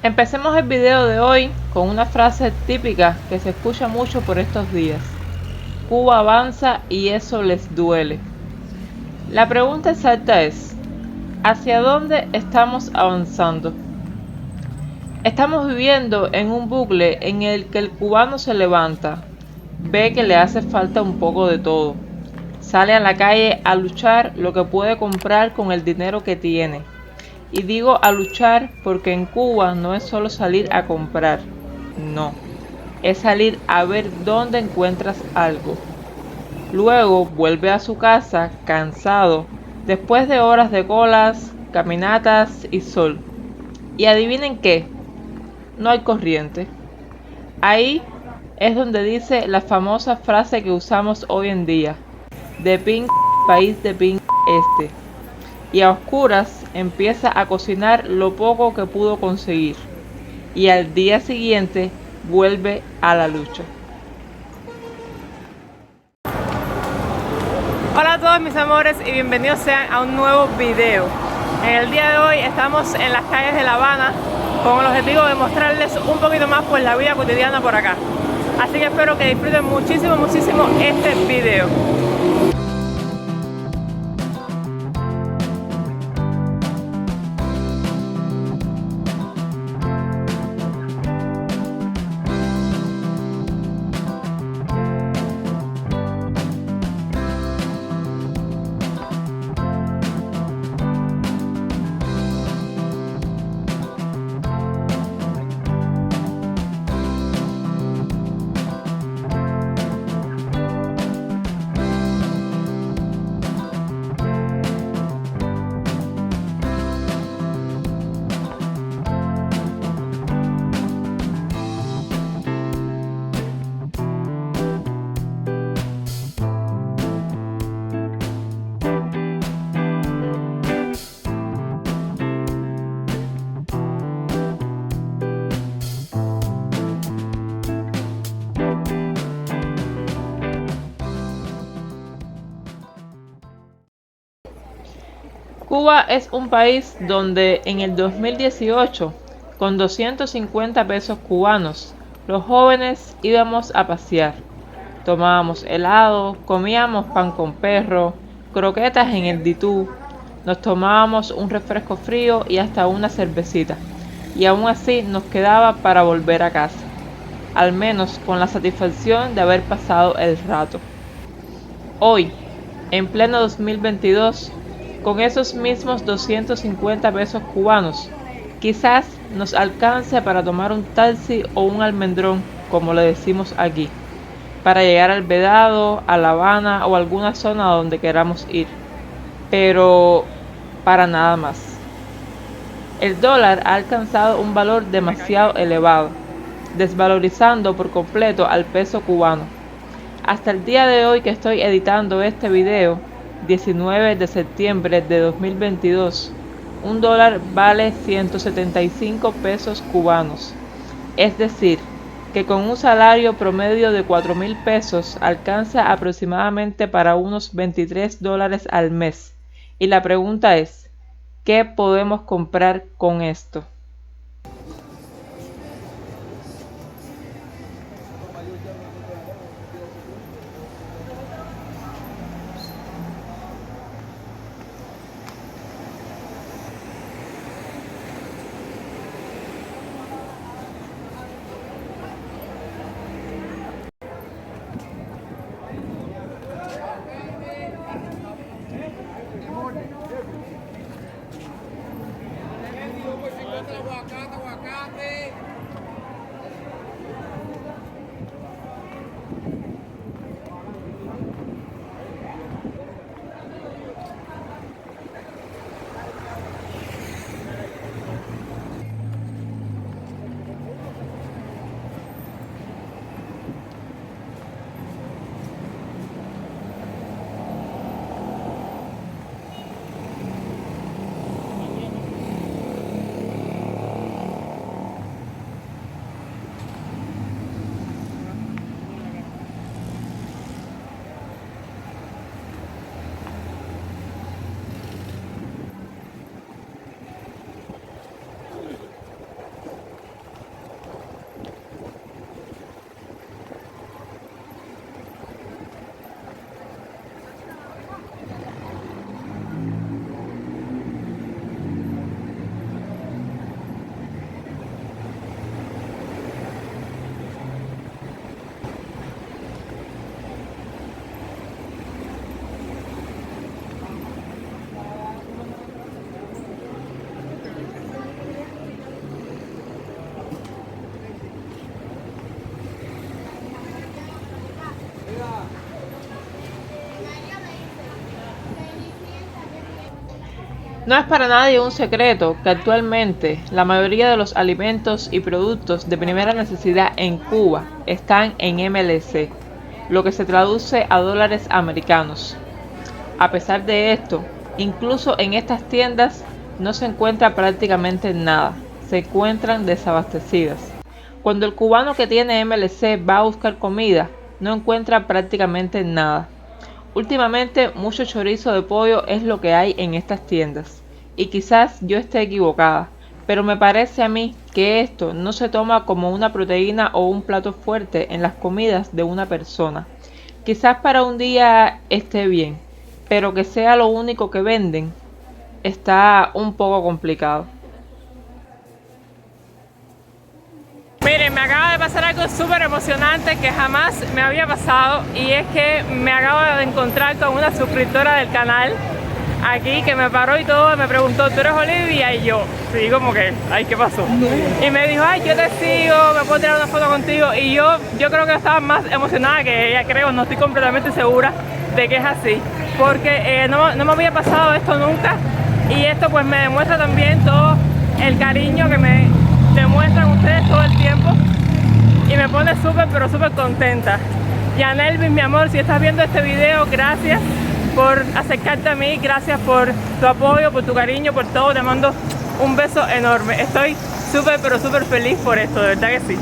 Empecemos el video de hoy con una frase típica que se escucha mucho por estos días. Cuba avanza y eso les duele. La pregunta exacta es, ¿hacia dónde estamos avanzando? Estamos viviendo en un bucle en el que el cubano se levanta, ve que le hace falta un poco de todo, sale a la calle a luchar lo que puede comprar con el dinero que tiene. Y digo a luchar porque en Cuba no es solo salir a comprar, no, es salir a ver dónde encuentras algo. Luego vuelve a su casa cansado, después de horas de colas, caminatas y sol. Y adivinen qué, no hay corriente. Ahí es donde dice la famosa frase que usamos hoy en día, de pin país de pin este. Y a oscuras empieza a cocinar lo poco que pudo conseguir. Y al día siguiente vuelve a la lucha. Hola a todos mis amores y bienvenidos sean a un nuevo video. En el día de hoy estamos en las calles de La Habana con el objetivo de mostrarles un poquito más por la vida cotidiana por acá. Así que espero que disfruten muchísimo este video. Cuba es un país donde en el 2018, con 250 pesos cubanos, los jóvenes íbamos a pasear. Tomábamos helado, comíamos pan con perro, croquetas en el ditú, nos tomábamos un refresco frío y hasta una cervecita. Y aún así nos quedaba para volver a casa, al menos con la satisfacción de haber pasado el rato. Hoy, en pleno 2022, con esos mismos 250 pesos cubanos, quizás nos alcance para tomar un taxi o un almendrón, como le decimos aquí, para llegar al Vedado, a La Habana o alguna zona a donde queramos ir, pero para nada más. El dólar ha alcanzado un valor demasiado elevado, desvalorizando por completo al peso cubano. Hasta el día de hoy que estoy editando este video, 19 de septiembre de 2022, un dólar vale 175 pesos cubanos. Es decir, que con un salario promedio de 4.000 pesos alcanza aproximadamente para unos 23 dólares al mes. Y la pregunta es, ¿qué podemos comprar con esto? No es para nadie un secreto que actualmente la mayoría de los alimentos y productos de primera necesidad en Cuba están en MLC, lo que se traduce a dólares americanos. A pesar de esto, incluso en estas tiendas no se encuentra prácticamente nada, se encuentran desabastecidas. Cuando el cubano que tiene MLC va a buscar comida, no encuentra prácticamente nada. Últimamente mucho chorizo de pollo es lo que hay en estas tiendas, y quizás yo esté equivocada, pero me parece a mí que esto no se toma como una proteína o un plato fuerte en las comidas de una persona. Quizás para un día esté bien, pero que sea lo único que venden, está un poco complicado. Miren, me acaba de pasar algo súper emocionante que jamás me había pasado, y es que me acabo de encontrar con una suscriptora del canal aquí que me paró y todo, me preguntó, ¿tú eres Olivia? Y yo, sí, como que, ay, ¿qué pasó? No. Y me dijo, ay, yo te sigo, me puedo tirar una foto contigo, y yo creo que estaba más emocionada que ella, creo, no estoy completamente segura de que es así, porque no me había pasado esto nunca, y esto pues me demuestra también todo el cariño que me demuestran ustedes todo el tiempo, y me pone súper, pero súper contenta. Y Anelvis, mi amor, si estás viendo este video, gracias por acercarte a mí, gracias por tu apoyo, por tu cariño, por todo. Te mando un beso enorme. Estoy súper, pero súper feliz por esto, de verdad que sí.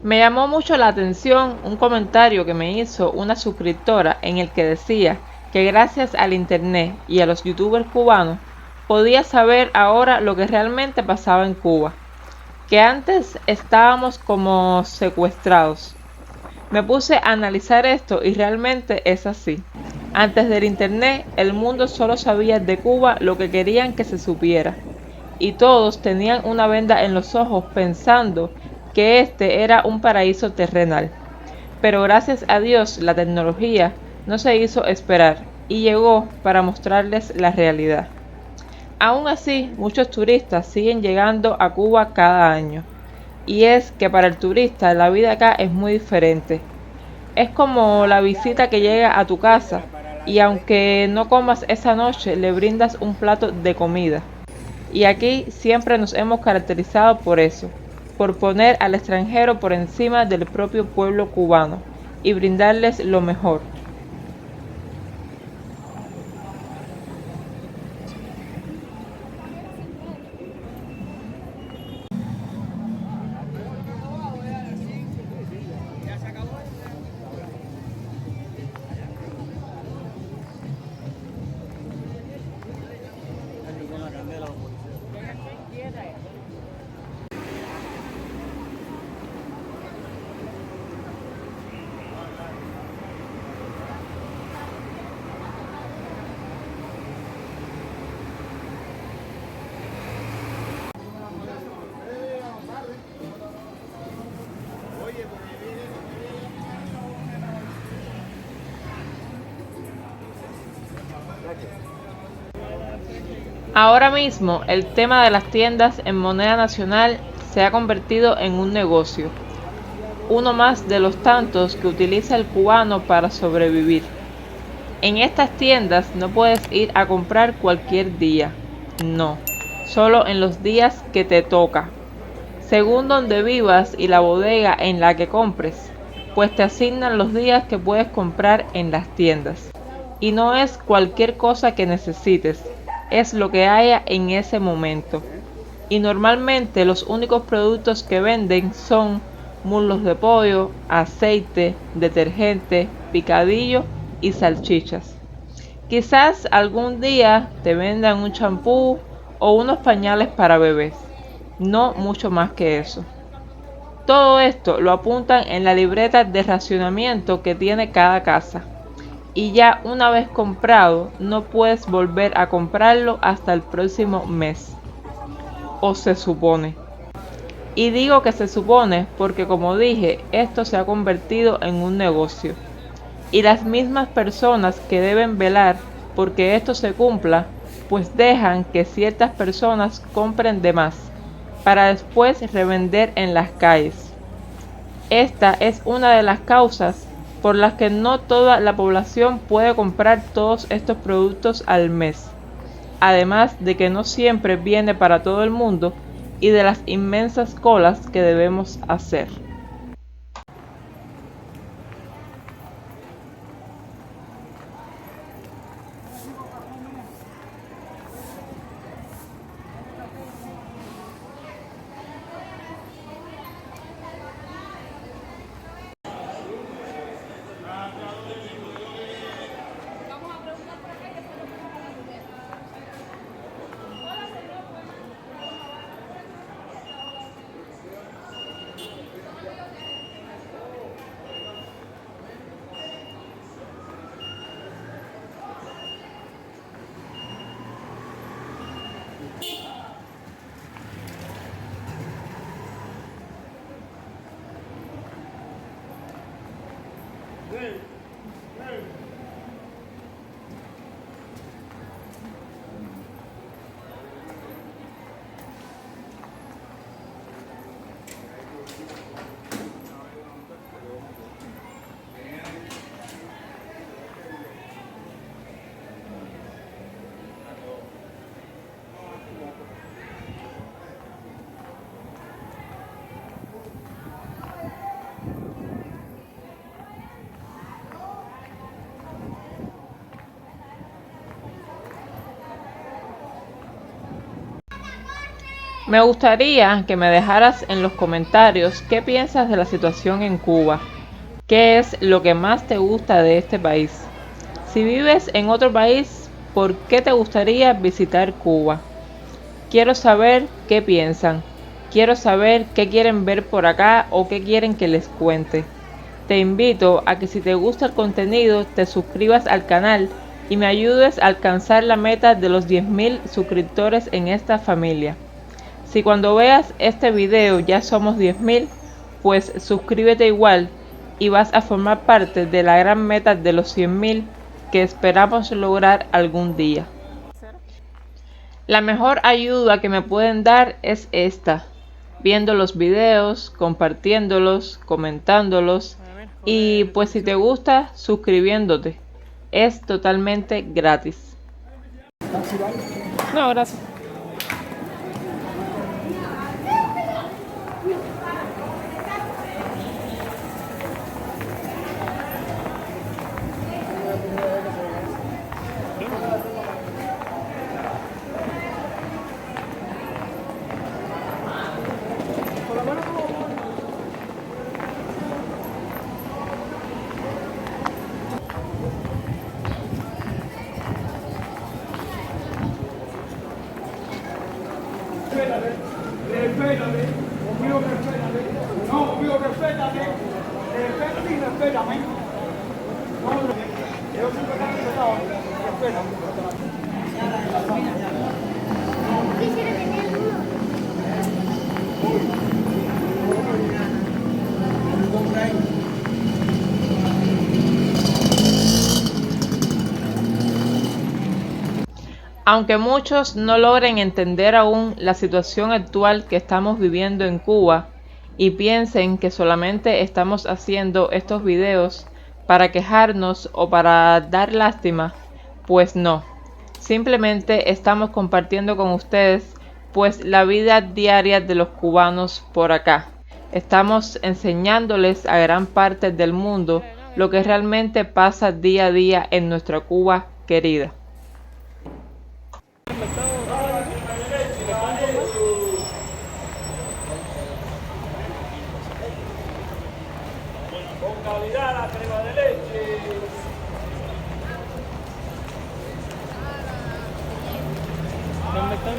Me llamó mucho la atención un comentario que me hizo una suscriptora en el que decía que gracias al internet y a los youtubers cubanos podía saber ahora lo que realmente pasaba en Cuba, que antes estábamos como secuestrados. Me puse a analizar esto y realmente es así. Antes del internet, el mundo solo sabía de Cuba lo que querían que se supiera, y todos tenían una venda en los ojos pensando que este era un paraíso terrenal. Pero gracias a Dios la tecnología no se hizo esperar y llegó para mostrarles la realidad. Aún así, muchos turistas siguen llegando a Cuba cada año, y es que para el turista la vida acá es muy diferente. Es como la visita que llega a tu casa y aunque no comas esa noche le brindas un plato de comida. Y aquí siempre nos hemos caracterizado por eso, por poner al extranjero por encima del propio pueblo cubano y brindarles lo mejor. Ahora mismo el tema de las tiendas en moneda nacional se ha convertido en un negocio, uno más de los tantos que utiliza el cubano para sobrevivir. En estas tiendas no puedes ir a comprar cualquier día, no, solo en los días que te toca, según donde vivas y la bodega en la que compres, pues te asignan los días que puedes comprar en las tiendas. Y no es cualquier cosa que necesites, es lo que haya en ese momento. Y normalmente los únicos productos que venden son muslos de pollo, aceite, detergente, picadillo y salchichas. Quizás algún día te vendan un champú o unos pañales para bebés, no mucho más que eso. Todo esto lo apuntan en la libreta de racionamiento que tiene cada casa, y ya una vez comprado no puedes volver a comprarlo hasta el próximo mes. o se supone. Y digo que se supone porque, como dije, esto se ha convertido en un negocio. Y las mismas personas que deben velar porque esto se cumpla, pues dejan que ciertas personas compren de más, para después revender en las calles. Esta es una de las causas por las que no toda la población puede comprar todos estos productos al mes. Además de que no siempre viene para todo el mundo y de las inmensas colas que debemos hacer. Me gustaría que me dejaras en los comentarios qué piensas de la situación en Cuba. ¿Qué es lo que más te gusta de este país? Si vives en otro país, ¿por qué te gustaría visitar Cuba? Quiero saber qué piensan. Quiero saber qué quieren ver por acá o qué quieren que les cuente. Te invito a que, si te gusta el contenido, te suscribas al canal y me ayudes a alcanzar la meta de los 10.000 suscriptores en esta familia. Si cuando veas este video ya somos 10.000, pues suscríbete igual y vas a formar parte de la gran meta de los 100.000 que esperamos lograr algún día. La mejor ayuda que me pueden dar es esta: viendo los videos, compartiéndolos, comentándolos y, pues si te gusta, suscribiéndote. Es totalmente gratis. No, gracias. Respétame, conmigo respétame, no, conmigo respétame, respétame y respétame. No, yo siempre he respetado, respétame. Aunque muchos no logren entender aún la situación actual que estamos viviendo en Cuba y piensen que solamente estamos haciendo estos videos para quejarnos o para dar lástima, pues no. Simplemente estamos compartiendo con ustedes pues la vida diaria de los cubanos por acá. Estamos enseñándoles a gran parte del mundo lo que realmente pasa día a día en nuestra Cuba querida. Con calidad la crema de leche. ¿Dónde están?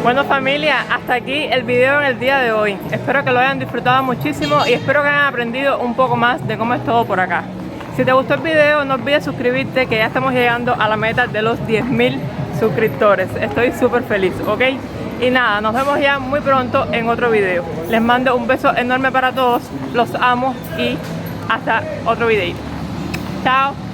Bueno familia, hasta aquí el video en el día de hoy. Espero que lo hayan disfrutado muchísimo y espero que hayan aprendido un poco más de cómo es todo por acá. Si te gustó el video, no olvides suscribirte, que ya estamos llegando a la meta de los 10.000 suscriptores. Estoy súper feliz, ¿ok? Y nada, nos vemos ya muy pronto en otro video. Les mando un beso enorme para todos, los amo y hasta otro video. Chao.